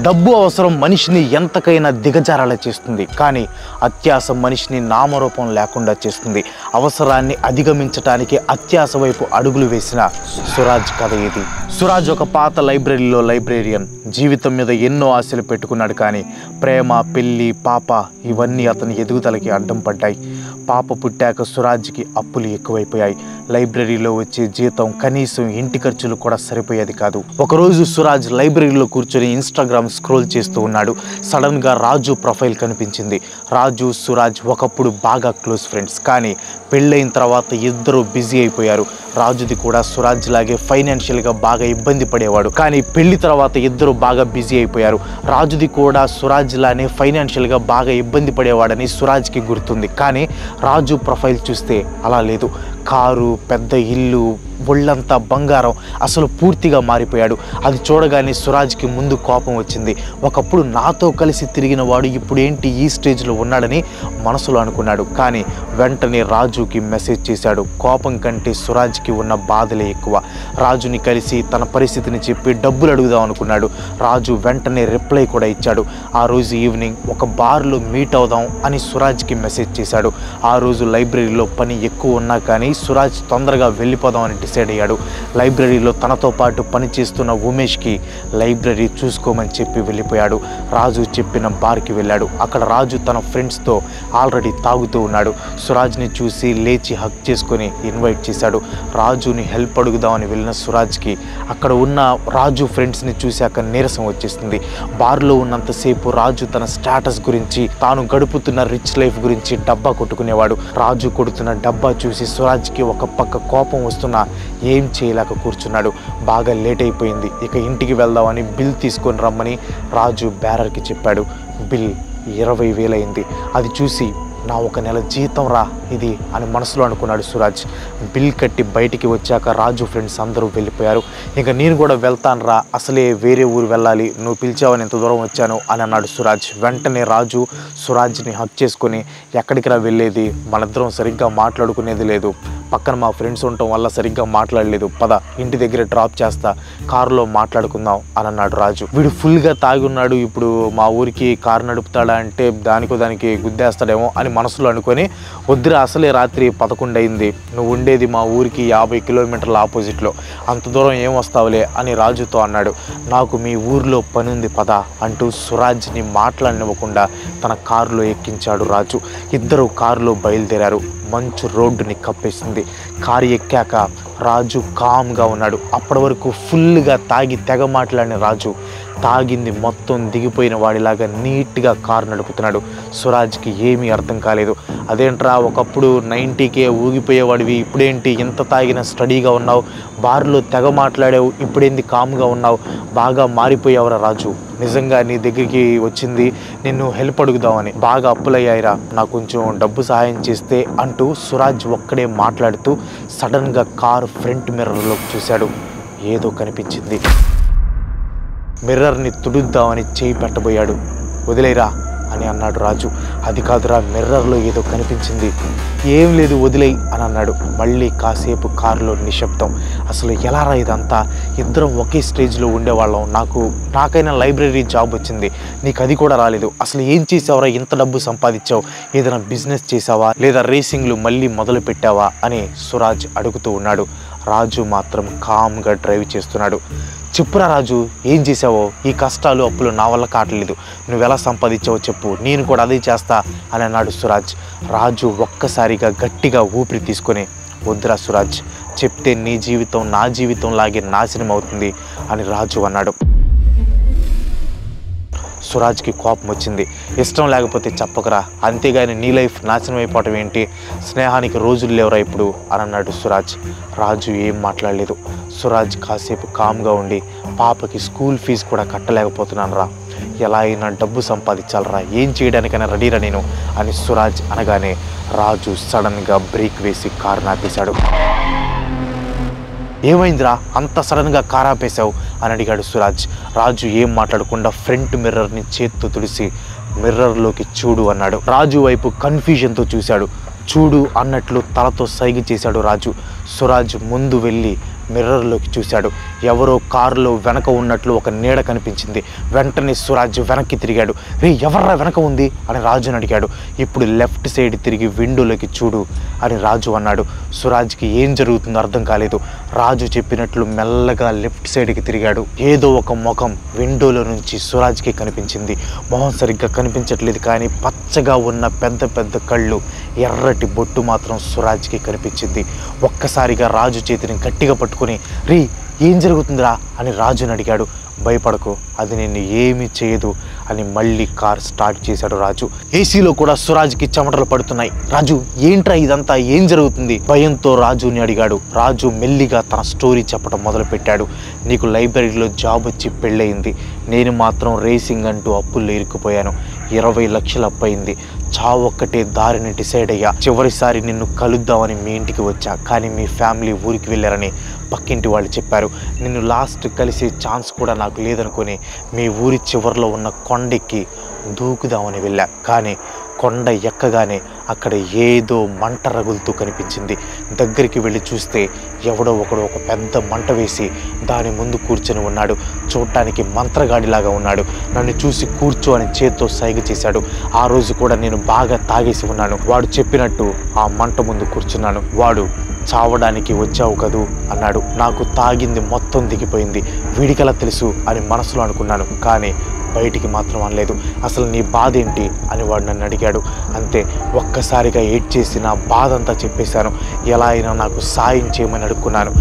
డబ్బు అవసరం మనిషిని ఎంతకైనా దిగజారాలా చేస్తుంది, కానీ అత్యాశ మనిషిని నామరూపం లేకుండా చేస్తుంది. అవసరాన్ని అధిగమించడానికి అత్యాశ వైపు అడుగులు వేసిన సురాజ్ కథ ఇది. సురాజ్ ఒక పాత లైబ్రరీలో లైబ్రేరియన్. జీవితం మీద ఎన్నో ఆశలు పెట్టుకున్నాడు, కానీ ప్రేమ, పెళ్ళి, పాప ఇవన్నీ అతని ఎదుగుదలకి అడ్డం పడ్డాయి. పాప పుట్టాక సురాజ్కి అప్పులు ఎక్కువైపోయాయి. లైబ్రరీలో వచ్చే జీతం కనీసం ఇంటి ఖర్చులు కూడా సరిపోయేది కాదు. ఒకరోజు సురాజ్ లైబ్రరీలో కూర్చొని ఇన్స్టాగ్రామ్ స్క్రోల్ చేస్తూ ఉన్నాడు. సడన్గా రాజు ప్రొఫైల్ కనిపించింది. రాజు, సురాజ్ ఒకప్పుడు బాగా క్లోజ్ ఫ్రెండ్స్, కానీ పెళ్ళైన తర్వాత ఇద్దరు బిజీ అయిపోయారు. రాజుది కూడా సురాజ్ లాగే ఫైనాన్షియల్గా బాగా ఇబ్బంది పడేవాడు, కానీ పెళ్లి తర్వాత ఇద్దరు బాగా బిజీ అయిపోయారు. రాజుది కూడా సురాజ్ లానే ఫైనాన్షియల్గా బాగా ఇబ్బంది పడేవాడని సురాజ్కి గుర్తుంది, కానీ రాజు ప్రొఫైల్ చూస్తే అలా లేదు. కారు, పెద్ద ఇల్లు, ఒళ్ళంతా బంగారం, అసలు పూర్తిగా మారిపోయాడు. అది చూడగానే సురాజ్కి ముందు కోపం వచ్చింది. ఒకప్పుడు నాతో కలిసి తిరిగిన వాడు ఇప్పుడేంటి ఈ స్టేజ్లో ఉన్నాడని మనసులో అనుకున్నాడు. కానీ వెంటనే రాజుకి మెసేజ్ చేశాడు. కోపం కంటే సురాజ్కి ఉన్న బాధలే ఎక్కువ. రాజుని కలిసి తన పరిస్థితిని చెప్పి డబ్బులు అడుగుదాం అనుకున్నాడు. రాజు వెంటనే రిప్లై కూడా ఇచ్చాడు. ఆ రోజు ఈవినింగ్ ఒక బార్లో మీట్ అవుదాం అని సురాజ్కి మెసేజ్ చేశాడు. ఆ రోజు లైబ్రరీలో పని ఎక్కువ ఉన్నా కానీ సురాజ్ తొందరగా వెళ్ళిపోదామని డిసైడ్ అయ్యాడు. లైబ్రరీలో తనతో పాటు పనిచేస్తున్న ఉమేష్కి లైబ్రరీ చూసుకోమని చెప్పి వెళ్ళిపోయాడు. రాజు చెప్పిన బార్కి వెళ్ళాడు. అక్కడ రాజు తన ఫ్రెండ్స్తో ఆల్రెడీ తాగుతూ ఉన్నాడు. సురాజ్ని చూసి లేచి హక్ చేసుకొని ఇన్వైట్ చేశాడు. రాజుని హెల్ప్ అడుగుదామని వెళ్ళిన సురాజ్కి అక్కడ ఉన్న రాజు ఫ్రెండ్స్ని చూశాక నీరసం వచ్చేసింది. బార్లో ఉన్నంతసేపు రాజు తన స్టేటస్ గురించి, తాను గడుపుతున్న రిచ్ లైఫ్ గురించి డబ్బా కొట్టుకునేవాడు. రాజు కొడుతున్న డబ్బా చూసి సురాజ్కి ఒక పక్క కోపం వస్తున్నా ఏం చేయలేక కూర్చున్నాడు. బాగా లేట్ అయిపోయింది, ఇక ఇంటికి వెళ్దామని బిల్ తీసుకొని రమ్మని రాజు బేరర్కి చెప్పాడు. బిల్ 20,000 అయింది. అది చూసి నా ఒక నెల జీతం రా ఇది అని మనసులో అనుకున్నాడు సురాజ్. బిల్ కట్టి బయటికి వచ్చాక రాజు ఫ్రెండ్స్ అందరూ వెళ్ళిపోయారు. ఇంకా నేను కూడా వెళ్తాను రా, అసలే వేరే ఊరు వెళ్ళాలి, నువ్వు పిలిచావని ఎంత దూరం వచ్చాను అని అన్నాడు సురాజ్. వెంటనే రాజు సురాజ్ని హక్ చేసుకొని, ఎక్కడికి రా వెళ్ళేది, మనిద్దరం సరిగ్గా మాట్లాడుకునేది లేదు, పక్కన మా ఫ్రెండ్స్ ఉండటం వల్ల సరిగ్గా మాట్లాడలేదు, పద ఇంటి దగ్గర డ్రాప్ చేస్తా, కారులో మాట్లాడుకుందాం అని అన్నాడు రాజు. వీడు ఫుల్గా తాగి ఉన్నాడు, ఇప్పుడు మా ఊరికి కారు నడుపుతాడా అంటే దానికి గుద్దేస్తాడేమో అని మనసులో అనుకొని, వద్దురా అసలే రాత్రి 11 అయింది, నువ్వు ఉండేది మా ఊరికి 50 కిలోమీటర్ల ఆపోజిట్లో, అంత దూరం ఏం వస్తావులే అని రాజుతో అన్నాడు. నాకు మీ ఊర్లో పని ఉంది పద అంటూ సురాజ్ని మాట్లాడనివ్వకుండా తన కారులో ఎక్కించాడు రాజు. ఇద్దరు కారులో బయలుదేరారు. మంచు రోడ్డుని కప్పేసింది. కారు ఎక్కాక రాజు కామ్గా ఉన్నాడు. అప్పటి వరకు ఫుల్గా తాగి తెగ మాట్లాడిన రాజు తాగింది మొత్తం దిగిపోయిన వాడిలాగా నీట్గా కారు నడుపుతున్నాడు. సురాజ్కి ఏమీ అర్థం కాలేదు. అదేంట్రా ఒకప్పుడు 90కే ఊగిపోయేవాడివి, ఇప్పుడేంటి ఇంత తాగిన స్టడీగా ఉన్నావు, బార్లో తెగ మాట్లాడావు, ఇప్పుడేంది కామ్గా ఉన్నావు, బాగా మారిపోయావురా రాజు, నిజంగా నీ దగ్గరికి వచ్చింది నిన్ను హెల్ప్ అడుగుదామని, బాగా అప్పులయ్యాయిరా, నాకు కొంచెం డబ్బు సహాయం చేస్తే అంటూ సురాజ్ ఒక్కడే మాట్లాడుతూ సడన్గా కారు ఫ్రంట్ మిర్రర్లోకి చూశాడు. ఏదో కనిపించింది. మిర్రర్ని తుడుద్దామని చేయి పెట్టబోయాడు. వదిలేరా అని అన్నాడు రాజు. అది కాదురా, మిర్రర్లో ఏదో కనిపించింది. ఏం లేదు వదిలేయి అని అన్నాడు. మళ్ళీ కాసేపు కారులో నిశ్శబ్దం. అసలు ఎలా రా ఇదంతా, ఇద్దరం ఒకే స్టేజ్లో ఉండేవాళ్ళం, నాకైనా లైబ్రరీ జాబ్ వచ్చింది, నీకు అది కూడా రాలేదు, అసలు ఏం చేసావురా, ఇంత డబ్బు సంపాదించావు, ఏదైనా బిజినెస్ చేసావా లేదా రేసింగ్లు మళ్ళీ మొదలు పెట్టావా అని సురాజ్ అడుగుతూ ఉన్నాడు. రాజు మాత్రం కామ్గా డ్రైవ్ చేస్తున్నాడు. చెప్పురా రాజు, ఏం చేసావో, ఈ కష్టాలు అప్పులు నా వల్ల కావట్లేదు, నువ్వెలా సంపాదించావో చెప్పు, నేను కూడా అదే చేస్తా అని అన్నాడు సురాజ్. రాజు ఒక్కసారిగా గట్టిగా ఊపిరి తీసుకొని, వద్దురా సురాజ్, చెప్తే నీ జీవితం నా జీవితం లాగే నాశనం అవుతుంది అని రాజు అన్నాడు. సురాజ్కి కోపం వచ్చింది. ఇష్టం లేకపోతే చెప్పకరా, అంతేగాని నీ లైఫ్ నాశనం అయిపోవటం ఏంటి, స్నేహానికి రోజులు లేవరా ఇప్పుడు అని అన్నాడు సురాజ్. రాజు ఏం మాట్లాడలేదు. సురాజ్ కాసేపు కామ్గా ఉండి, పాపకి స్కూల్ ఫీజు కూడా కట్టలేకపోతున్నాను రా, ఎలా అయినా డబ్బు సంపాదించాలరా, ఏం చేయడానికైనా రెడీరా నేను అని సురాజ్ అనగానే రాజు సడన్గా బ్రేక్ వేసి కారు నాపేశాడు. ఏమైందిరా అంత సడన్గా కారు ఆపేశావు అని అడిగాడు సురాజ్. రాజు ఏం మాట్లాడకుండా ఫ్రంట్ మిర్రర్ని చేత్తో తుడిసి, మిర్రర్లోకి చూడు అన్నాడు. రాజు వైపు కన్ఫ్యూజన్తో చూశాడు. చూడు అన్నట్లు తలతో సైగ చేశాడు రాజు. సురాజ్ ముందు వెళ్ళి మిర్రర్లోకి చూశాడు. ఎవరో కారులో వెనక ఉన్నట్లు ఒక నీడ కనిపించింది. వెంటనే సురాజ్ వెనక్కి తిరిగాడు. రే ఎవర్రా వెనక ఉంది అని రాజుని అడిగాడు. ఇప్పుడు లెఫ్ట్ సైడ్ తిరిగి విండోలోకి చూడు అని రాజు అన్నాడు. సురాజ్కి ఏం జరుగుతుందో అర్థం కాలేదు. రాజు చెప్పినట్లు మెల్లగా లెఫ్ట్ సైడ్కి తిరిగాడు. ఏదో ఒక ముఖం విండోలో నుంచి సురాజ్కి కనిపించింది. మొహం సరిగ్గా కనిపించట్లేదు, కానీ పచ్చగా ఉన్న పెద్ద పెద్ద కళ్ళు, ఎర్రటి బొట్టు మాత్రం సురాజ్కి కనిపించింది. ఒక్కసారిగా రాజు చేతిని గట్టిగా పట్టుకుని, రీ ఏం జరుగుతుందిరా అని రాజుని అడిగాడు. భయపడకు, అది నిన్ను ఏమీ చేయదు అని మళ్ళీ కార్ స్టార్ట్ చేశాడు రాజు. ఏసీలో కూడా సురాజ్కి చెమటలు పడుతున్నాయి. రాజు ఏంట్రా ఇదంతా, ఏం జరుగుతుంది? భయంతో రాజుని అడిగాడు. రాజు మెల్లిగా తన స్టోరీ చెప్పడం మొదలుపెట్టాడు. నీకు లైబ్రరీలో జాబ్ వచ్చి పెళ్ళయింది, నేను మాత్రం రేసింగ్ అంటూ అప్పుల్లో ఇరుక్కుపోయాను. 20 లక్షలు అప్పయింది. చావొక్కటే దారిని డిసైడ్ అయ్యా. చివరిసారి నిన్ను కలుద్దామని మీ ఇంటికి వచ్చా, కానీ మీ ఫ్యామిలీ ఊరికి వెళ్ళారని పక్కింటి వాళ్ళు చెప్పారు. నిన్ను లాస్ట్ కలిసే ఛాన్స్ కూడా నాకు లేదనుకుని మీ ఊరి చివరిలో ఉన్న కొండెక్కి దూకుదామని వెళ్ళా. కానీ కొండ ఎక్కగానే అక్కడ ఏదో మంట రగులుతూ కనిపించింది. దగ్గరికి వెళ్ళి చూస్తే ఎవడో ఒకడు ఒక పెద్ద మంట వేసి దాని ముందు కూర్చొని ఉన్నాడు. చూడటానికి మంత్రగాడిలాగా ఉన్నాడు. నన్ను చూసి కూర్చో అని చేత్తో సైగ చేశాడు. ఆ రోజు కూడా నేను బాగా తాగేసి ఉన్నాను. వాడు చెప్పినట్టు ఆ మంట ముందు కూర్చున్నాను. వాడు చావడానికి వచ్చావు కదూ అన్నాడు. నాకు తాగింది మొత్తం దిగిపోయింది. వీడికలా తెలుసు అని మనసులో అనుకున్నాను, కానీ బయటికి మాత్రం అనలేదు. అసలు నీ బాధ ఏంటి అని వాడు నన్ను అడిగాడు. అంతే, ఒక్కసారిగా ఏడ్ చేసి నా బాధ అంతా చెప్పేశాను. ఎలా అయినా నాకు సాయం చేయమని అడుక్కున్నాను.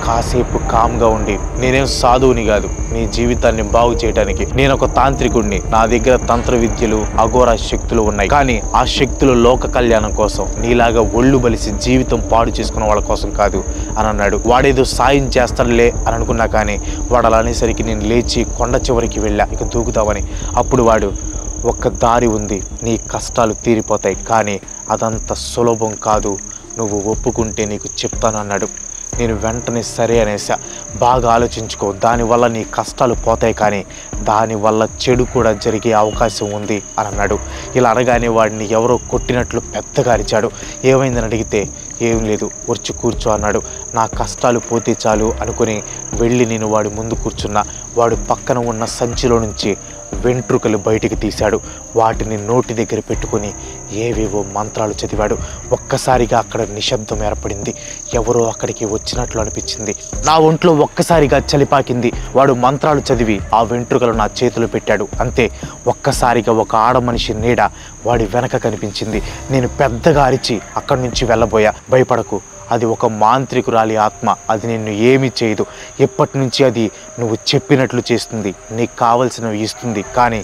కాసేపు కామ్గా ఉండి, నేనేం సాధువుని కాదు నీ జీవితాన్ని బాగు చేయడానికి, నేను ఒక తాంత్రికుడిని. నా దగ్గర తంత్ర విద్యలు, అఘోర శక్తులు ఉన్నాయి. కానీ ఆ శక్తులు లోక కళ్యాణం కోసం, నీలాగా ఒళ్ళు బలిసి జీవితం పాడు చేసుకున్న వాళ్ళ కోసం కాదు అని అన్నాడు. వాడేదో సాయం చేస్తాడులే అని అనుకున్నా, కానీ వాడు అలా అనేసరికి నేను లేచి కొండ చివరికి వెళ్ళా ఇక దూకుతామని. అప్పుడు వాడు, ఒక్క దారి ఉంది, నీ కష్టాలు తీరిపోతాయి, కానీ అదంత సులభం కాదు, నువ్వు ఒప్పుకుంటే నీకు చెప్తాను అన్నాడు. నేను వెంటనే సరే అనేసా. బాగా ఆలోచించుకో, దానివల్ల నీ కష్టాలు పోతాయి, కానీ దానివల్ల చెడు కూడా జరిగే అవకాశం ఉంది అని అన్నాడు. ఇలా అనగానే వాడిని ఎవరో కొట్టినట్లు పెద్దగా అరిచాడు. ఏమైందని అడిగితే, ఏం లేదు, వచ్చి కూర్చో అన్నాడు. నా కష్టాలు పోతే చాలు అనుకుని వెళ్ళి నేను వాడి ముందు కూర్చున్నా. వాడు పక్కన ఉన్న సంచిలో నుంచి వెంట్రుకలు బయటికి తీశాడు. వాటిని నోటి దగ్గర పెట్టుకుని ఏవేవో మంత్రాలు చదివాడు. ఒక్కసారిగా అక్కడ నిశ్శబ్దం ఏర్పడింది. ఎవరో అక్కడికి వచ్చినట్లు అనిపించింది. నా ఒంట్లో ఒక్కసారిగా చలిపాకింది. వాడు మంత్రాలు చదివి ఆ వెంట్రుకలు నా చేతిలో పెట్టాడు. అంతే, ఒక్కసారిగా ఒక ఆడ మనిషి నీడ వాడి వెనక కనిపించింది. నేను పెద్దగా అరిచి అక్కడి నుంచి వెళ్ళబోయా. భయపడకు, అది ఒక మాంత్రికురాలి ఆత్మ, అది నిన్ను ఏమీ చేయదు. ఎప్పటి నుంచి అది నువ్వు చెప్పినట్లు చేస్తుంది, నీకు కావలసినవి ఇస్తుంది. కానీ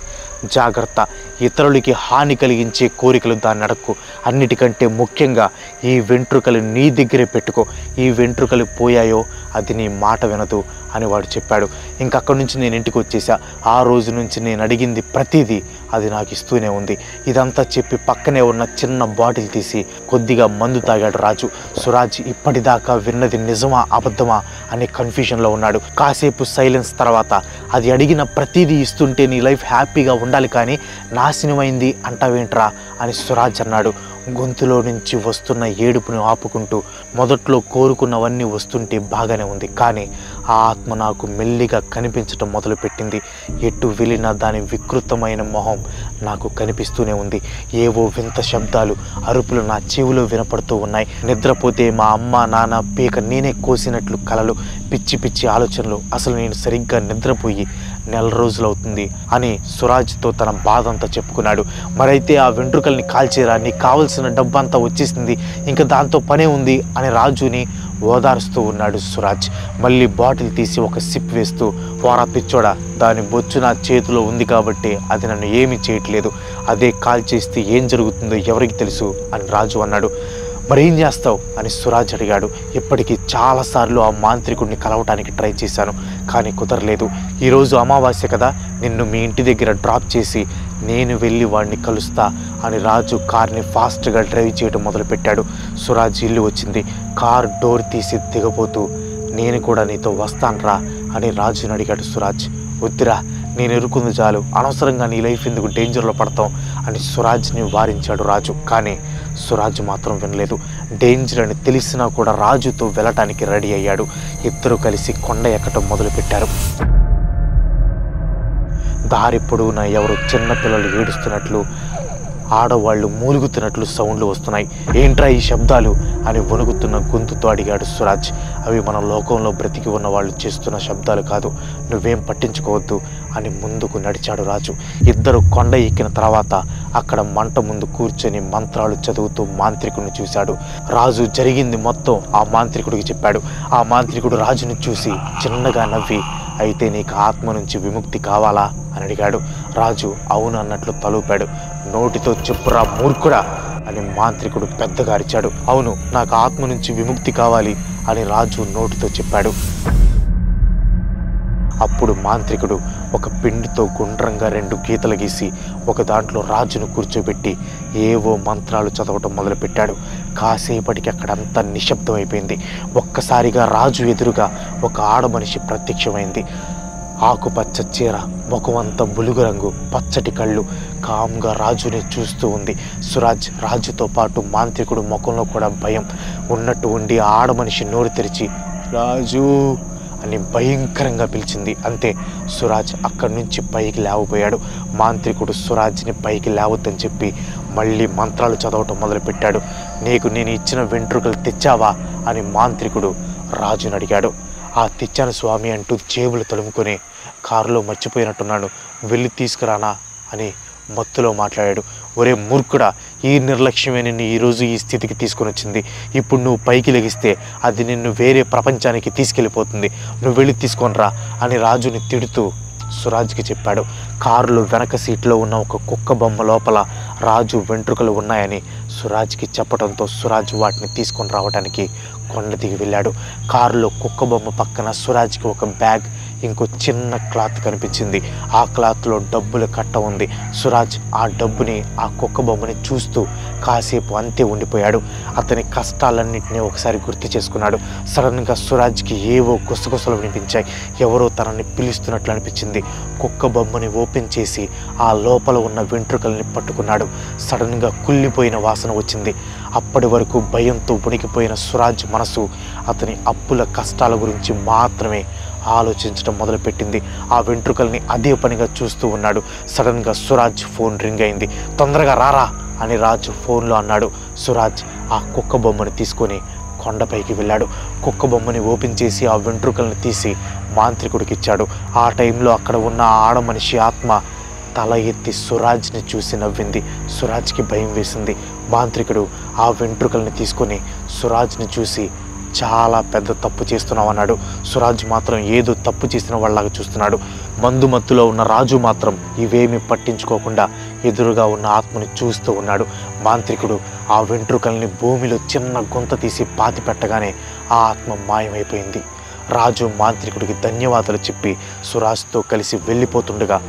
జాగ్రత్త, ఇతరులకి హాని కలిగించే కోరికలు దాన్ని అడక్కు. అన్నిటికంటే ముఖ్యంగా ఈ వెంట్రుకలు నీ దగ్గరే పెట్టుకో. ఈ వెంట్రుకలు పోయాయో అది నీ మాట వినదు అని వాడు చెప్పాడు. ఇంకక్కడి నుంచి నేను ఇంటికి వచ్చేసా. ఆ రోజు నుంచి నేను అడిగింది ప్రతిదీ అది నాకు ఇస్తూనే ఉంది. ఇదంతా చెప్పి పక్కనే ఉన్న చిన్న బాటిల్ తీసి కొద్దిగా మందు తాగాడు రాజు. సురాజ్ ఇప్పటిదాకా విన్నది నిజమా అబద్ధమా అనే కన్ఫ్యూజన్లో ఉన్నాడు. కాసేపు సైలెన్స్ తర్వాత, అది అడిగిన ప్రతిదీ ఇస్తుంటే నీ లైఫ్ హ్యాపీగా ఉండాలి, కానీ నాశనమైంది అంటావేంట్రా అని సురాజ్ అన్నాడు. గొంతులో నుంచి వస్తున్న ఏడుపును ఆపుకుంటూ, మొదట్లో కోరుకున్నవన్నీ వస్తుంటే బాగానే ఉంది, కానీ ఆ ఆత్మ నాకు మెల్లిగా కనిపించటం మొదలుపెట్టింది. ఎటు వెళ్ళినా దాని వికృతమైన మొహం నాకు కనిపిస్తూనే ఉంది. ఏవో వింత శబ్దాలు, అరుపులు నా చెవిలో వినపడుతూ ఉన్నాయి. నిద్రపోతే మా అమ్మ నాన్న పీక నేనే కోసినట్లు కలలు, పిచ్చి పిచ్చి ఆలోచనలు. అసలు నేను సరిగ్గా నిద్రపోయి నెల రోజులవుతుంది అని సురాజ్తో తన బాధ అంతా చెప్పుకున్నాడు. మరైతే ఆ వెంట్రుకల్ని కాల్చేరా, నీకు కావలసిన డబ్బంతా వచ్చేసింది, ఇంకా దాంతో పనే ఉంది అని రాజుని ఓదారుస్తూ ఉన్నాడు సురాజ్. మళ్ళీ బాటిల్ తీసి ఒక సిప్ వేస్తూ, పోరా పిచ్చోడా, దాని బొచ్చు నా చేతిలో ఉంది కాబట్టి అది నన్ను ఏమీ చేయట్లేదు, అదే కాల్ చేస్తే ఏం జరుగుతుందో ఎవరికి తెలుసు అని రాజు అన్నాడు. మరేం చేస్తావు అని సురాజ్ అడిగాడు. ఇప్పటికీ చాలాసార్లు ఆ మాంత్రికుడిని కలవటానికి ట్రై చేశాను, కానీ కుదరలేదు. ఈరోజు అమావాస్య కదా, నిన్ను మీ ఇంటి దగ్గర డ్రాప్ చేసి నేను వెళ్ళి వాడిని కలుస్తా అని రాజు కార్ని ఫాస్ట్గా డ్రైవ్ చేయడం మొదలుపెట్టాడు. సురాజ్ ఇల్లు వచ్చింది. కార్ డోర్ తీసి దిగబోతూ, నేను కూడా నీతో వస్తాన్రా అని రాజుని అడిగాడు సురాజ్. వద్దురా, నేను ఎరుకుంది చాలు, అనవసరంగా నీ లైఫ్ ఎందుకు డేంజర్లో పడతాం అని సురాజ్ని వారించాడు రాజు. కానీ సురాజ్ మాత్రం వినలేదు. డేంజర్ అని తెలిసినా కూడా రాజుతో వెళ్ళటానికి రెడీ అయ్యాడు. ఇద్దరు కలిసి కొండ ఎక్కటం మొదలుపెట్టారు. దారి పొడవునా ఎవరు చిన్నపిల్లలు ఏడుస్తున్నట్లు, ఆడవాళ్ళు మూలుగుతున్నట్లు సౌండ్లు వస్తున్నాయి. ఏంట్రా ఈ శబ్దాలు అని వణుకుతున్న గొంతుతో అడిగాడు సురాజ్. అవి మన లోకంలో బ్రతికి ఉన్న వాళ్ళు చేస్తున్న శబ్దాలు కాదు, నువ్వేం పట్టించుకోవద్దు అని ముందుకు నడిచాడు రాజు. ఇద్దరు కొండ ఎక్కిన తర్వాత అక్కడ మంట ముందు కూర్చొని మంత్రాలు చదువుతూ మాంత్రికుడిని చూశాడు. రాజు జరిగింది మొత్తం ఆ మాంత్రికుడికి చెప్పాడు. ఆ మాంత్రికుడు రాజుని చూసి చిన్నగా నవ్వి, అయితే నీకు ఆత్మ నుంచి విముక్తి కావాలా అని అడిగాడు. రాజు అవును అన్నట్లు తలూపాడు. నోటితో చెప్పురా మూర్ఖుడా అని మాంత్రికుడు పెద్దగా అరిచాడు. అవును, నాకు ఆత్మ నుంచి విముక్తి కావాలి అని రాజు నోటితో చెప్పాడు. అప్పుడు మాంత్రికుడు ఒక పిండితో గుండ్రంగా 2 గీతలు గీసి ఒక దాంట్లో రాజును కూర్చోబెట్టి ఏవో మంత్రాలు చదవటం మొదలుపెట్టాడు. కాసేపటికి అక్కడంతా నిశ్శబ్దం అయిపోయింది. ఒక్కసారిగా రాజు ఎదురుగా ఒక ఆడమనిషి ప్రత్యక్షమైంది. ఆకుపచ్చ చీర, ముఖమంతా బులుగు రంగు, పచ్చటి కళ్ళు, కామ్గా రాజుని చూస్తూ ఉంది. సురాజ్ రాజుతో పాటు మాంత్రికుడు ముఖంలో కూడా భయం ఉన్నట్టు ఉండి ఆ ఆడమనిషి నోరు తెరిచి రాజు అని భయంకరంగా పిలిచింది. అంతే, సురాజ్ అక్కడి నుంచి పైకి లేవబోయాడు. మాంత్రికుడు సురాజ్ని పైకి లేవద్దని చెప్పి మళ్ళీ మంత్రాలు చదవటం మొదలుపెట్టాడు. నీకు నేను ఇచ్చిన వెంట్రుకలు తెచ్చావా అని మాంత్రికుడు రాజుని అడిగాడు. ఆ తెచ్చాను స్వామి అంటూ జేబులు తడుముకొని, కారులో మర్చిపోయినట్టున్నాడు, వెళ్ళి తీసుకురానా అని మత్తులో మాట్లాడాడు. ఒరే మూర్ఖుడా, ఈ నిర్లక్ష్యమే నిన్ను ఈరోజు ఈ స్థితికి తీసుకొని వచ్చింది. ఇప్పుడు నువ్వు పైకి లెగిస్తే అది నిన్ను వేరే ప్రపంచానికి తీసుకెళ్ళిపోతుంది, నువ్వు వెళ్ళి తీసుకొనిరా అని రాజుని తిడుతూ సురాజ్కి చెప్పాడు. కారులో వెనక సీట్లో ఉన్న ఒక కుక్క బొమ్మ లోపల రాజు వెంట్రుకలు ఉన్నాయని సురాజ్కి చెప్పడంతో సురాజ్ వాటిని తీసుకొని రావడానికి కొండ దిగి వెళ్ళాడు. కారులో కుక్క బొమ్మ పక్కన సురాజ్కి ఒక బ్యాగ్, ఇంకో చిన్న క్లాత్ కనిపించింది. ఆ క్లాత్లో డబ్బుల కట్ట ఉంది. సురాజ్ ఆ డబ్బుని, ఆ కుక్క బొమ్మని చూస్తూ కాసేపు అంతే ఉండిపోయాడు. అతని కష్టాలన్నింటినీ ఒకసారి గుర్తు చేసుకున్నాడు. సడన్గా సురాజ్కి ఏవో గుసగుసలు వినిపించాయి. ఎవరో తనని పిలుస్తున్నట్లు అనిపించింది. కుక్క బొమ్మని ఓపెన్ చేసి ఆ లోపల ఉన్న వెంట్రుకల్ని పట్టుకున్నాడు. సడన్గా కుళ్ళిపోయిన వాసన వచ్చింది. అప్పటి వరకు భయంతో వణికిపోయిన సురాజ్ మనసు అతని అప్పుల కష్టాల గురించి మాత్రమే ఆలోచించడం మొదలుపెట్టింది. ఆ వెంట్రుకల్ని అదే పనిగా చూస్తూ ఉన్నాడు. సడన్గా సురాజ్ ఫోన్ రింగ్ అయింది. తొందరగా రారా అని రాజు ఫోన్లో అన్నాడు. సురాజ్ ఆ కుక్క బొమ్మని తీసుకొని కొండపైకి వెళ్ళాడు. కుక్క బొమ్మని ఓపెన్ చేసి ఆ వెంట్రుకల్ని తీసి మాంత్రికుడికి ఇచ్చాడు. ఆ టైంలో అక్కడ ఉన్న ఆడ మనిషి ఆత్మ తల ఎత్తి సురాజ్ని చూసి నవ్వింది. సురాజ్కి భయం వేసింది. మాంత్రికుడు ఆ వెంట్రుకల్ని తీసుకొని సురాజ్ని చూసి చాలా పెద్ద తప్పు చేస్తున్నావు అన్నాడు. సురాజ్ మాత్రం ఏదో తప్పు చేసిన వాళ్ళలాగా చూస్తున్నాడు. మందు మత్తులో ఉన్న రాజు మాత్రం ఇవేమీ పట్టించుకోకుండా ఎదురుగా ఉన్న ఆత్మని చూస్తూ ఉన్నాడు. మాంత్రికుడు ఆ వెంట్రుకల్ని భూమిలో చిన్న గుంత తీసి పాతి పెట్టగానే ఆ ఆత్మ మాయమైపోయింది. రాజు మాంత్రికుడికి ధన్యవాదాలు చెప్పి సురాజ్తో కలిసి వెళ్ళిపోతుండగా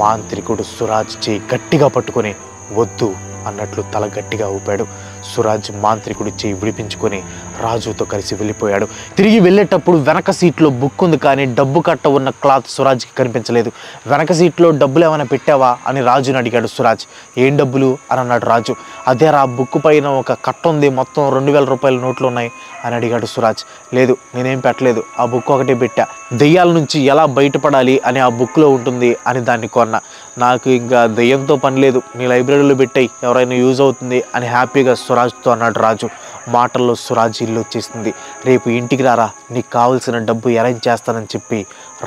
మాంత్రికుడు సురాజ్ చేయి గట్టిగా పట్టుకొని వద్దు అన్నట్లు తల గట్టిగా ఊపాడు. సురాజ్ మాంత్రికుడి చేయి విడిపించుకొని రాజుతో కలిసి వెళ్ళిపోయాడు. తిరిగి వెళ్ళేటప్పుడు వెనక సీట్లో బుక్ ఉంది, కానీ డబ్బు కట్ట ఉన్న క్లాత్ సురాజ్కి కనిపించలేదు. వెనక సీట్లో డబ్బులు ఏమైనా పెట్టావా అని రాజుని అడిగాడు సురాజ్. ఏం డబ్బులు అని అన్నాడు రాజు. అదేరా బుక్ పైన ఒక కట్ట ఉంది, మొత్తం 2000 రూపాయల నోట్లు ఉన్నాయి అని అడిగాడు సురాజ్. లేదు, నేనేం పెట్టలేదు, ఆ బుక్ ఒకటే పెట్టా, దెయ్యాల నుంచి ఎలా బయటపడాలి అని ఆ బుక్లో ఉంటుంది అని దాన్ని కొన్నా. నాకు ఇంకా దెయ్యంతో పని లేదు, నీ లైబ్రరీలో పెట్టాయి, ఎవరైనా యూజ్ అవుతుంది అని హ్యాపీగా సురాజ్తో అన్నాడు రాజు. మాటల్లో సురాజ్ ఇల్లు వచ్చేసింది. రేపు ఇంటికి రారా, నీకు కావాల్సిన డబ్బు అరేంజ్ చేస్తానని చెప్పి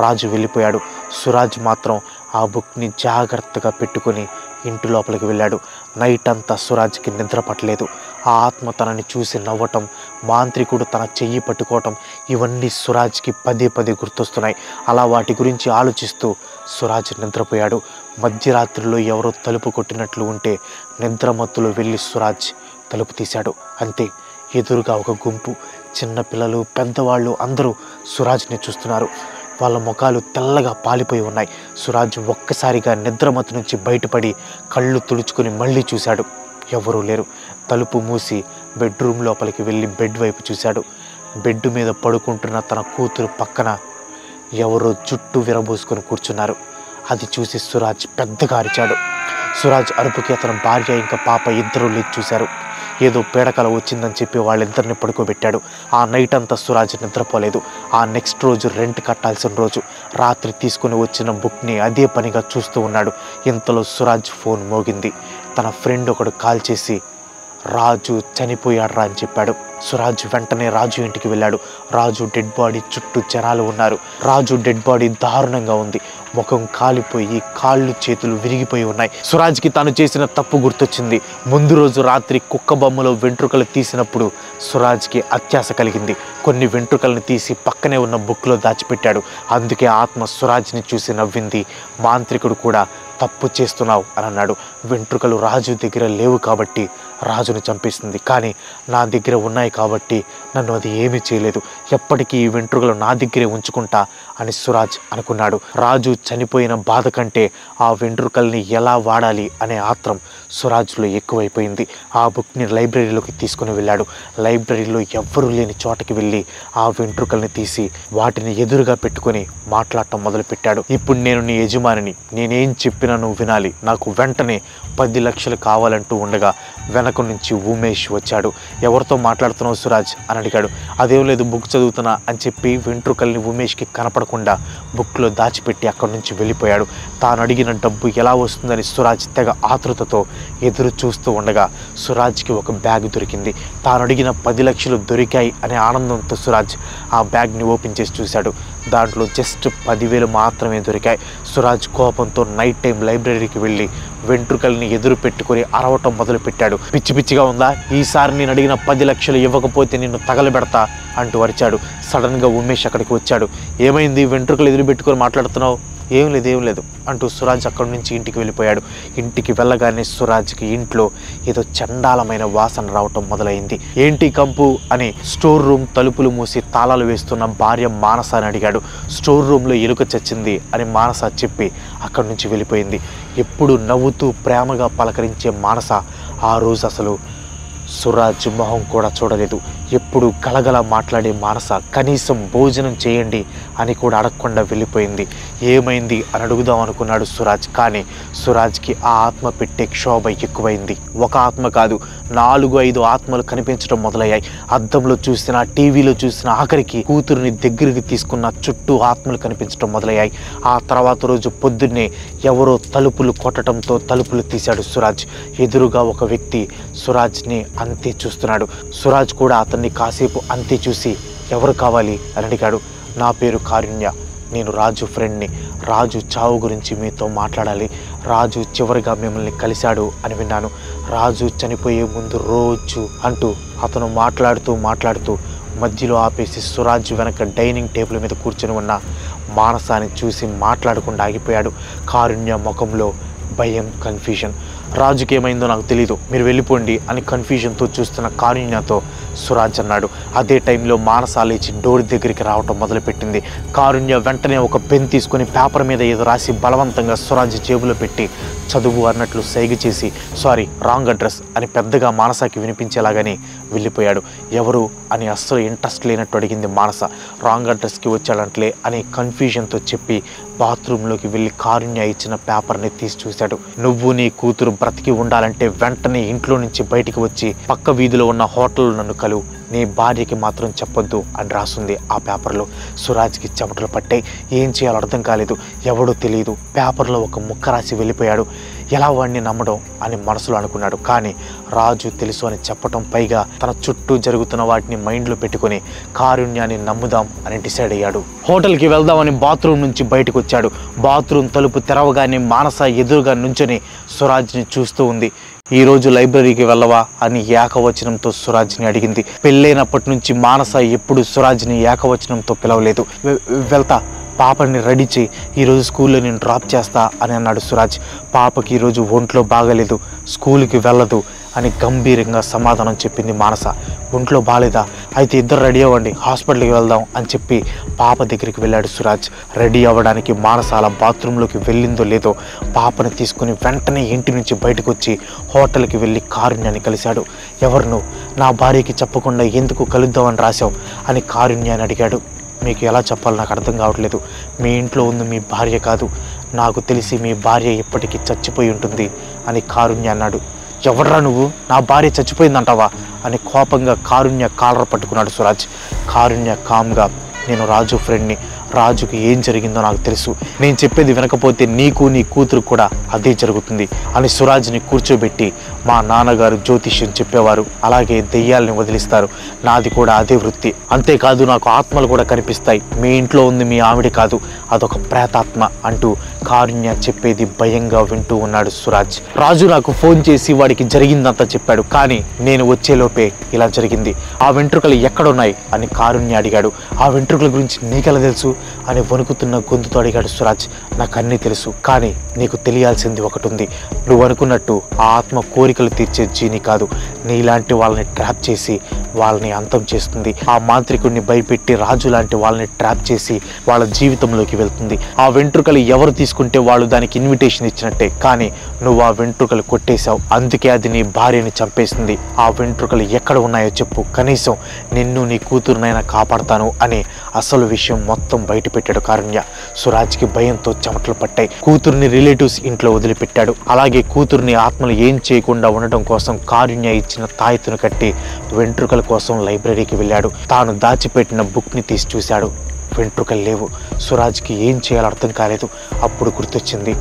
రాజు వెళ్ళిపోయాడు. సురాజ్ మాత్రం ఆ బుక్ని జాగ్రత్తగా పెట్టుకొని ఇంటి లోపలికి వెళ్ళాడు. నైట్ అంతా సురాజ్కి నిద్ర పట్టలేదు. ఆ ఆత్మ తనని చూసి నవ్వటం, మాంత్రికుడు తన చెయ్యి పట్టుకోవటం, ఇవన్నీ సురాజ్కి పదే పదే గుర్తొస్తున్నాయి. అలా వాటి గురించి ఆలోచిస్తూ సురాజ్ నిద్రపోయాడు. మధ్యరాత్రిలో ఎవరో తలుపు కొట్టినట్లు ఉంటే నిద్రమత్తులో వెళ్ళి సురాజ్ తలుపు తీశాడు. అంతే, ఎదురుగా ఒక గుంపు చిన్నపిల్లలు, పెద్దవాళ్ళు అందరూ సురాజ్ని చూస్తున్నారు. వాళ్ళ ముఖాలు తెల్లగా పాలిపోయి ఉన్నాయి. సురాజ్ ఒక్కసారిగా నిద్రమత్తు నుంచి బయటపడి కళ్ళు తుడుచుకుని మళ్ళీ చూశాడు. ఎవరూ లేరు. తలుపు మూసి బెడ్రూమ్ లోపలికి వెళ్ళి బెడ్ వైపు చూశాడు. బెడ్ మీద పడుకుంటున్న తన కూతురు పక్కన ఎవరో జుట్టు విరబోసుకొని కూర్చున్నారు. అది చూసి సురాజ్ పెద్దగా అరిచాడు. సురాజ్ అరుపుకి అతని భార్య ఇంకా పాప ఇద్దరూ లేచి చూశారు. ఏదో పీడకల వచ్చిందని చెప్పి వాళ్ళిద్దరిని పడుకోబెట్టాడు. ఆ నైట్ అంతా సురాజ్ నిద్రపోలేదు. ఆ నెక్స్ట్ రోజు రెంట్ కట్టాల్సిన రోజు. రాత్రి తీసుకుని వచ్చిన బుక్ని అదే పనిగా చూస్తూ ఉన్నాడు. ఇంతలో సురాజ్ ఫోన్ మోగింది. తన ఫ్రెండ్ ఒకడు కాల్ చేసి రాజు చనిపోయాడ్రా అని చెప్పాడు. సురాజ్ వెంటనే రాజు ఇంటికి వెళ్ళాడు. రాజు డెడ్ బాడీ చుట్టూ జనాలు ఉన్నారు. రాజు డెడ్ బాడీ దారుణంగా ఉంది. ముఖం కాలిపోయి కాళ్ళు చేతులు విరిగిపోయి ఉన్నాయి. సురాజ్కి తాను చేసిన తప్పు గుర్తొచ్చింది. ముందు రోజు రాత్రి కుక్క బొమ్మలో వెంట్రుకలు తీసినప్పుడు సురాజ్కి అత్యాశ కలిగింది. కొన్ని వెంట్రుకలను తీసి పక్కనే ఉన్న బుక్లో దాచిపెట్టాడు. అందుకే ఆత్మ సురాజ్ని చూసి నవ్వింది. మాంత్రికుడు కూడా తప్పు చేస్తున్నావు అని అన్నాడు. వెంట్రుకలు రాజు దగ్గర లేవు కాబట్టి రాజును చంపేసింది, కానీ నా దగ్గర ఉన్నాయి కాబట్టి నన్ను అది ఏమీ చేయలేదు. ఎప్పటికీ ఈ వెంట్రుకలు నా దగ్గరే ఉంచుకుంటా అని సురాజ్ అనుకున్నాడు. రాజు చనిపోయిన బాధ కంటే ఆ వెంట్రుకల్ని ఎలా వాడాలి అనే ఆత్రం సురాజ్లో ఎక్కువైపోయింది. ఆ బుక్ని లైబ్రరీలోకి తీసుకుని వెళ్ళాడు. లైబ్రరీలో ఎవ్వరూ లేని చోటకి వెళ్ళి ఆ వెంట్రుకల్ని తీసి వాటిని ఎదురుగా పెట్టుకుని మాట్లాడటం మొదలుపెట్టాడు. ఇప్పుడు నేను నీ యజమానిని, నేనేం చెప్పినా నువ్వు వినాలి. నాకు వెంటనే 10 లక్షలు కావాలంటూ ఉండగా వెనక నుంచి ఉమేష్ వచ్చాడు. ఎవరితో మాట్లాడుతున్నావు సురాజ్ అని అడిగాడు. అదేం లేదు, బుక్ చదువుతున్నా అని చెప్పి వెంట్రుకల్ని ఉమేష్కి కనపడకుండా బుక్లో దాచిపెట్టి అక్కడి నుంచి వెళ్ళిపోయాడు. తాను అడిగిన డబ్బు ఎలా వస్తుందని సురాజ్ తెగ ఆతృతతో ఎదురు చూస్తూ ఉండగా సురాజ్కి ఒక బ్యాగ్ దొరికింది. తాను అడిగిన 10 లక్షలు దొరికాయి అనే ఆనందంతో సురాజ్ ఆ బ్యాగ్ని ఓపెన్ చేసి చూశాడు. దాంట్లో జస్ట్ 10,000 మాత్రమే దొరికాయి. సురాజ్ కోపంతో నైట్ టైం లైబ్రరీకి వెళ్ళి వెంట్రుకల్ని ఎదురు పెట్టుకుని అరవటం మొదలుపెట్టాడు. పిచ్చి పిచ్చిగా ఉందా, ఈసారి నేను అడిగిన 10 లక్షలు ఇవ్వకపోతే నిన్ను తగలబెడతా అంటూ అరిచాడు. సడన్గా ఉమేష్ అక్కడికి వచ్చాడు. ఏమైంది, వెంట్రుకలు ఎదురు పెట్టుకొని మాట్లాడుతున్నావు? ఏం లేదు అంటూ సురాజ్ అక్కడి నుంచి ఇంటికి వెళ్ళిపోయాడు. ఇంటికి వెళ్ళగానే సురాజ్కి ఇంట్లో ఏదో చండాలమైన వాసన రావటం మొదలైంది. ఏంటి కంపు అని స్టోర్ రూమ్ తలుపులు మూసి తాళాలు వేస్తున్న భార్య మానస అని అడిగాడు. స్టోర్ రూమ్లో ఎలుక చచ్చింది అని మానస చెప్పి అక్కడి నుంచి వెళ్ళిపోయింది. ఎప్పుడు నవ్వుతూ ప్రేమగా పలకరించే మానస ఆ రోజు అసలు సురాజ్ మొహం కూడా చూడలేదు. ఎప్పుడు గలగల మాట్లాడే మానస కనీసం భోజనం చేయండి అని కూడా అడగకుండా వెళ్ళిపోయింది. ఏమైంది అని అడుగుదాం అనుకున్నాడు సురాజ్. కానీ సురాజ్కి ఆ ఆత్మ పెట్టే క్షోభ ఎక్కువైంది. ఒక ఆత్మ కాదు, 4-5 ఆత్మలు కనిపించడం మొదలయ్యాయి. అద్దంలో చూసిన, టీవీలో చూసిన, ఆఖరికి కూతురుని దగ్గరికి తీసుకున్న చుట్టూ ఆత్మలు కనిపించడం మొదలయ్యాయి. ఆ తర్వాత రోజు పొద్దున్నే ఎవరో తలుపులు కొట్టడంతో తలుపులు తీశాడు సురాజ్. ఎదురుగా ఒక వ్యక్తి సురాజ్ని అంతే చూస్తున్నాడు. సురాజ్ కూడా అతన్ని కాసేపు అంతే చూసి ఎవరు కావాలి అని అడిగాడు. నా పేరు కారుణ్య, నేను రాజు ఫ్రెండ్ని. రాజు చావు గురించి మీతో మాట్లాడాలి. రాజు చివరిగా మిమ్మల్ని కలిశాడు అని విన్నాను. రాజు చనిపోయే ముందు రోజు అంటూ అతను మాట్లాడుతూ మధ్యలో ఆపేసి సురాజ్ వెనక డైనింగ్ టేబుల్ మీద కూర్చొని ఉన్న మానసాన్ని చూసి మాట్లాడకుండా ఆగిపోయాడు. కారుణ్య ముఖంలో భయం, కన్ఫ్యూజన్. రాజుకి ఏమైందో నాకు తెలీదు, మీరు వెళ్ళిపోండి అని కన్ఫ్యూజన్తో చూస్తున్న కారుణ్యతో సురాజ్ అన్నాడు. అదే టైంలో మానస లేచి డోర్ దగ్గరికి రావటం మొదలుపెట్టింది. కారుణ్య వెంటనే ఒక పెన్ తీసుకుని పేపర్ మీద ఏదో రాసి బలవంతంగా సురాజ్ జేబులో పెట్టి చదువు అన్నట్లు సైగ చేసి సారీ, రాంగ్ అడ్రస్ అని పెద్దగా మానసకి వినిపించేలాగానే వెళ్ళిపోయాడు. ఎవరు అని అస్సలు ఇంట్రెస్ట్ లేనట్టు అడిగింది మానస. రాంగ్ అడ్రస్కి వచ్చాడంట్లే అని కన్ఫ్యూజన్తో చెప్పి బాత్రూంలోకి వెళ్ళి కారుణ్య ఇచ్చిన పేపర్ని తీసి చూశాడు. నువ్వు నీ కూతురు బ్రతికి ఉండాలంటే వెంటనే ఇంట్లో నుంచి బయటికి వచ్చి పక్క వీధిలో ఉన్న హోటల్లో నన్ను కలువు, నీ భార్యకి మాత్రం చెప్పొద్దు అని రాసుంది ఆ పేపర్లో. సురాజ్కి చెమటలు పట్టాయి. ఏం చేయాలో అర్థం కాలేదు. ఎవడో తెలియదు. పేపర్లో ఒక ముక్క రాసి వెళ్ళిపోయాడు. ఎలా వాడిని నమ్మడం అని మనసులో అనుకున్నాడు. కానీ రాజు తెలుసు అని చెప్పటం, పైగా తన చుట్టూ జరుగుతున్న వాటిని మైండ్లో పెట్టుకుని కారుణ్యాన్ని నమ్ముదాం అని డిసైడ్ అయ్యాడు. హోటల్కి వెళ్దామని బాత్రూమ్ నుంచి బయటకు వచ్చాడు. బాత్రూమ్ తలుపు తెరవగానే మానస ఎదురుగా నుంచొని సురాజ్ని చూస్తూ ఉంది. ఈరోజు లైబ్రరీకి వెళ్ళవా అని ఏకవచనంతో సురాజ్ని అడిగింది. పెళ్ళైనప్పటి నుంచి మానస ఎప్పుడు సురాజ్ని ఏకవచనంతో పిలవలేదు. వెళ్తా, పాపని రెడీ చేయి, ఈరోజు స్కూల్లో నేను డ్రాప్ చేస్తా అని అన్నాడు సురాజ్. పాపకి ఈరోజు ఒంట్లో బాగలేదు, స్కూల్కి వెళ్ళదు అని గంభీరంగా సమాధానం చెప్పింది మానస. ఒంట్లో బాగాలేదా, అయితే ఇద్దరు రెడీ అవ్వండి, హాస్పిటల్కి వెళ్దాం అని చెప్పి పాప దగ్గరికి వెళ్ళాడు సురాజ్. రెడీ అవ్వడానికి మానస అలా బాత్రూంలోకి వెళ్ళిందో లేదో పాపని తీసుకుని వెంటనే ఇంటి నుంచి బయటకు వచ్చి హోటల్కి వెళ్ళి కారుణ్యాన్ని కలిశాడు. ఎవరు నువ్వు, నా భార్యకి చెప్పకుండా ఎందుకు కలుద్దామని రాశావు అని కారుణ్యాన్ని అడిగాడు. మీకు ఎలా చెప్పాలో నాకు అర్థం కావట్లేదు. మీ ఇంట్లో ఉంది మీ భార్య కాదు, నాకు తెలిసి మీ భార్య ఇప్పటికీ చచ్చిపోయి ఉంటుంది అని కారుణ్య అన్నాడు. ఎవడ్రా నువ్వు, నా భార్య చచ్చిపోయిందంటావా అని కోపంగా కారుణ్య కాలర్ పట్టుకున్నాడు సురాజ్. కారుణ్య కామ్గా, నేను రాజు ఫ్రెండ్ని, రాజుకి ఏం జరిగిందో నాకు తెలుసు, నేను చెప్పేది వినకపోతే నీకు నీ కూతురు కూడా అదే జరుగుతుంది అని సురాజ్ని కూర్చోబెట్టి, మా నాన్నగారు జ్యోతిష్యం చెప్పేవారు, అలాగే దెయ్యాల్ని వదిలిస్తారు, నాది కూడా అదే వృత్తి, అంతేకాదు నాకు ఆత్మలు కూడా కనిపిస్తాయి, మీ ఇంట్లో ఉంది మీ ఆవిడ కాదు, అదొక ప్రేతాత్మ అంటూ కారుణ్య చెప్పేది భయంగా వింటూ ఉన్నాడు సురాజ్. రాజు నాకు ఫోన్ చేసి వాడికి జరిగిందంతా చెప్పాడు, కానీ నేను వచ్చేలోపే ఇలా జరిగింది. ఆ వెంట్రుకలు ఎక్కడున్నాయి అని కారుణ్య అడిగాడు. ఆ వెంట్రుకల గురించి నీకెలా తెలుసు అని వణుకుతున్న గొంతుతో అడిగాడు సురాజ్. నాకు అన్నీ తెలుసు, కానీ నీకు తెలియాల్సింది ఒకటి ఉంది. నువ్వు అనుకున్నట్టు ఆ ఆత్మ కోరికలు తీర్చే జీని కాదు, నీలాంటి వాళ్ళని ట్రాప్ చేసి వాళ్ళని అంతం చేస్తుంది. ఆ మాంత్రికుడిని భయపెట్టి రాజు లాంటి వాళ్ళని ట్రాప్ చేసి వాళ్ళ జీవితంలోకి వెళ్తుంది. ఆ వెంట్రుకలు ఎవరు తీసుకుంటే వాళ్ళు దానికి ఇన్విటేషన్ ఇచ్చినట్టే, కానీ నువ్వు ఆ వెంట్రుకలు కొట్టేశావు, అందుకే అది నీ భార్యని చంపేస్తుంది. ఆ వెంట్రుకలు ఎక్కడ ఉన్నాయో చెప్పు, కనీసం నిన్ను నీ కూతురునైనా కాపాడతాను అని అసలు విషయం మొత్తం బయట పెట్టాడు కారుణ్య. సురాజ్కి భయంతో చెమటలు పట్టాయి. కూతుర్ని రిలేటివ్స్ ఇంట్లో వదిలిపెట్టాడు. అలాగే కూతుర్ని ఆత్మలు ఏం చేయకుండా ఉండటం కోసం కారుణ్య ఇచ్చిన తాయెత్తును కట్టి వెంట్రుకల కోసం లైబ్రరీకి వెళ్ళాడు. తాను దాచిపెట్టిన బుక్ని తీసి చూశాడు. వెంట్రుకలు లేవు. సురాజ్కి ఏం చేయాలో అర్థం కాలేదు. అప్పుడు గుర్తొచ్చింది,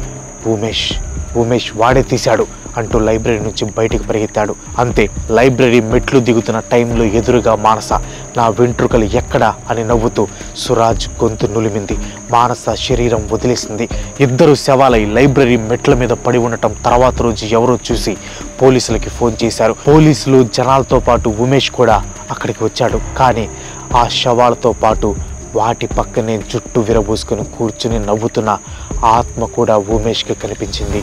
ఉమేష్ వాడే తీశాడు అంటూ లైబ్రరీ నుంచి బయటికి పరిగెత్తాడు. అంతే, లైబ్రరీ మెట్లు దిగుతున్న టైంలో ఎదురుగా మానస, నా వెంట్రుకలు ఎక్కడా అని నవ్వుతూ సురాజ్ గొంతు నులిమింది. మానస శరీరం వదిలేసింది. ఇద్దరు శవాలై లైబ్రరీ మెట్ల మీద పడి ఉండటం తర్వాత రోజు ఎవరో చూసి పోలీసులకి ఫోన్ చేశారు. పోలీసులు జనాలతో పాటు ఉమేష్ కూడా అక్కడికి వచ్చాడు. కానీ ఆ శవాలతో పాటు వాటి పక్కనే జుట్టు విరబూసుకొని కూర్చుని నవ్వుతున్న ఆత్మ కూడా ఉమేష్కి కనిపించింది.